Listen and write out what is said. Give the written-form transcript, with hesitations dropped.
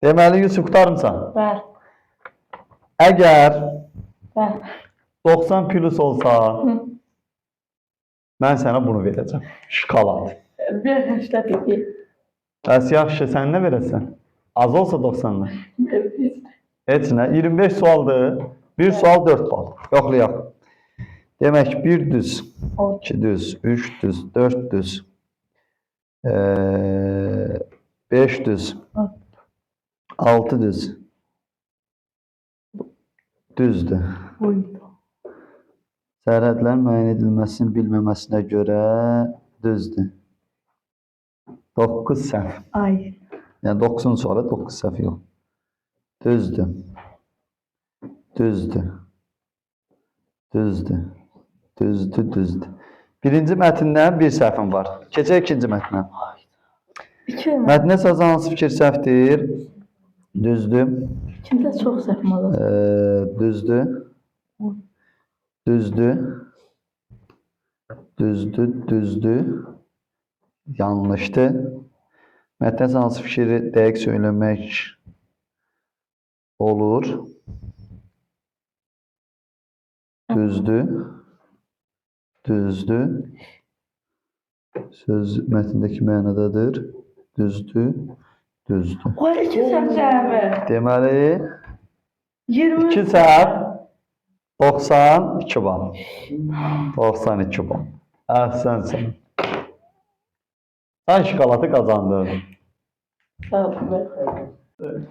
Deməli Yusuf qurtarmısan. Bəli. Əgər Bəli. 90 plus olsa, Hı. mən sənə bunu verəcəm. Şokolad. Bir həşdə bir. Bəs yaxşı, sən nə verəsən? Az olsa 90-dan. Heç nə. 25 sualdır. Bir sual 4 bal. Yoxlayaq. Demək 1 düz, 2 düz, 3 düz, 4 düz, 5 düz, 6 düz. Düzdür. Sərhədlərin müəyyən edilməsinin bilməməsinə görə düzdür. 9 səhv. Ay. Yəni 9-un sonra 9 səhv yox. Düzdür. Düzdür. Düzdür. Düzdür, düzdür. Birinci mətndən bir səhvim var. Keçək ikinci mətnə. Mətnə əsasən hansı fikir səhvdir? Düzdür. Kimdə çox səhvim olur? Düzdür. Düzdür. Düzdür, düzdür. Yanlışdır. Mətnə əsasən hansı fikri dəqiq söyləmək olur? Düzdür. Düzdür. Söz mətndəki mənadadır. Düzdür. Düzdür. O 2 səhv. Deməli 20. 2 səhv 92 bal. 92 bal. Əhsənsən. Sən şokoladı qazandın. Sağ olun.